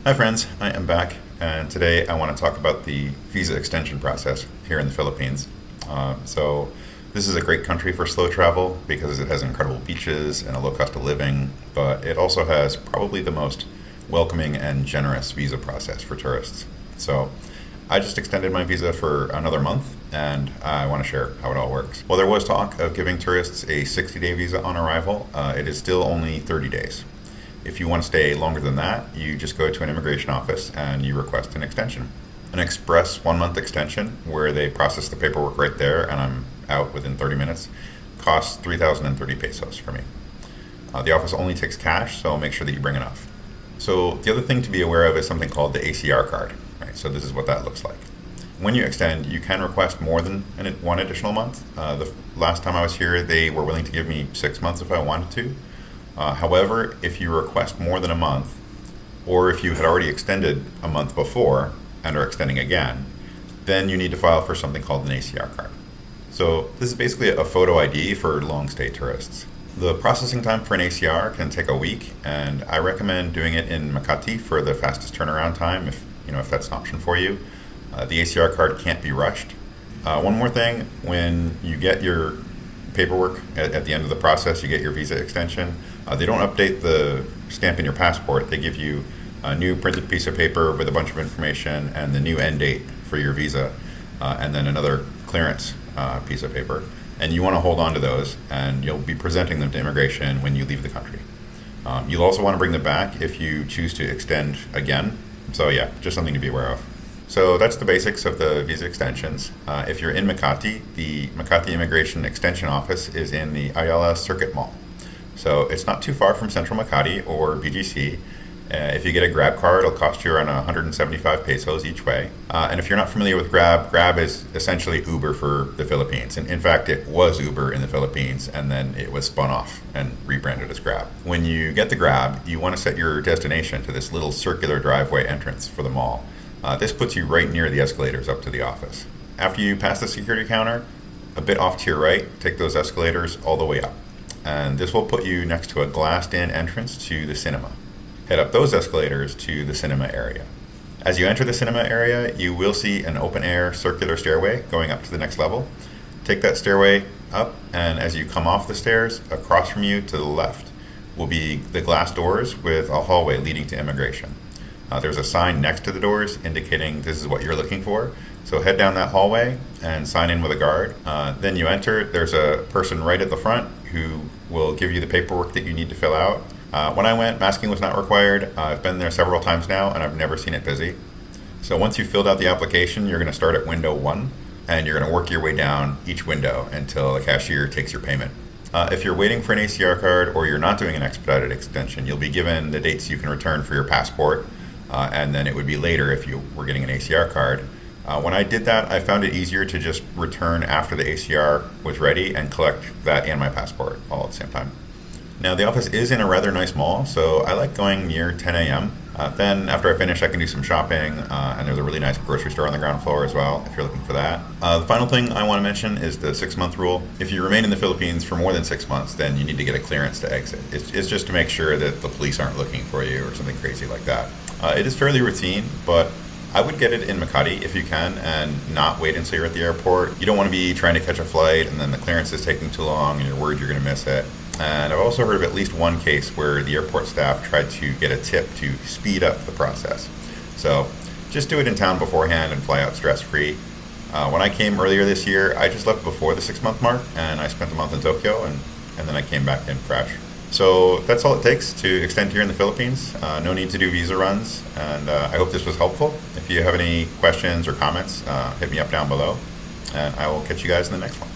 Hi friends, I am back, and today I want to talk about the visa extension process here in the Philippines. So this is a great country for slow travel because it has incredible beaches and a low cost of living, but it also has probably the most welcoming and generous visa process for tourists. So I just extended my visa for another month, and I want to share how it all works. While there was talk of giving tourists a 60-day visa on arrival, it is still only 30 days. If you want to stay longer than that, you just go to an immigration office and you request an extension. An express 1 month extension, where they process the paperwork right there and I'm out within 30 minutes, costs 3,030 pesos for me. The office only takes cash, so make sure that you bring enough. So the other thing to be aware of is something called the ACR card. Right? So this is what that looks like. When you extend, you can request more than one additional month. The last time I was here, they were willing to give me 6 months if I wanted to. However, if you request more than a month, or if you had already extended a month before and are extending again, then you need to file for something called an ACR card. So this is basically a photo ID for long stay tourists. The processing time for an ACR can take a week, and I recommend doing it in Makati for the fastest turnaround time if that's an option for you. The ACR card can't be rushed. One more thing, when you get your paperwork at the end of the process, you get your visa extension, they don't update the stamp in your passport. They give you a new printed piece of paper with a bunch of information and the new end date for your visa, and then another clearance piece of paper. And you want to hold on to those, and you'll be presenting them to immigration when you leave the country. You'll also want to bring them back if you choose to extend again. So yeah, just something to be aware of. So that's the basics of the visa extensions. If you're in Makati, the Makati Immigration Extension Office is in the Ayala Circuit Mall. So it's not too far from Central Makati or BGC. If you get a Grab card, it'll cost you around 175 pesos each way. And if you're not familiar with Grab, Grab is essentially Uber for the Philippines. And in fact, it was Uber in the Philippines, and then it was spun off and rebranded as Grab. When you get the Grab, you want to set your destination to this little circular driveway entrance for the mall. This puts you right near the escalators up to the office. After you pass the security counter, a bit off to your right, take those escalators all the way up. And this will put you next to a glassed-in entrance to the cinema. Head up those escalators to the cinema area. As you enter the cinema area, you will see an open-air circular stairway going up to the next level. Take that stairway up, and as you come off the stairs, across from you to the left will be the glass doors with a hallway leading to immigration. There's a sign next to the doors indicating this is what you're looking for. So head down that hallway and sign in with a guard. Then you enter. There's a person right at the front who will give you the paperwork that you need to fill out. When I went, masking was not required. I've been there several times now, and I've never seen it busy. So once you've filled out the application, you're going to start at window 1, and you're going to work your way down each window until the cashier takes your payment. If you're waiting for an ACR card or you're not doing an expedited extension, you'll be given the dates you can return for your passport. And then it would be later if you were getting an ACR card. When I did that, I found it easier to just return after the ACR was ready and collect that and my passport all at the same time. Now, the office is in a rather nice mall, so I like going near 10 a.m. Then after I finish, I can do some shopping, and there's a really nice grocery store on the ground floor as well, if you're looking for that. The final thing I want to mention is the 6-month rule. If you remain in the Philippines for more than 6 months, then you need to get a clearance to exit. It's just to make sure that the police aren't looking for you or something crazy like that. It is fairly routine, but I would get it in Makati if you can and not wait until you're at the airport. You don't want to be trying to catch a flight and then the clearance is taking too long and you're worried you're going to miss it. And I've also heard of at least one case where the airport staff tried to get a tip to speed up the process. So just do it in town beforehand and fly out stress-free. When I came earlier this year, I just left before the 6-month mark, and I spent a month in Tokyo, and then I came back in fresh. So that's all it takes to extend here in the Philippines. No need to do visa runs, and I hope this was helpful. If you have any questions or comments, hit me up down below, and I will catch you guys in the next one.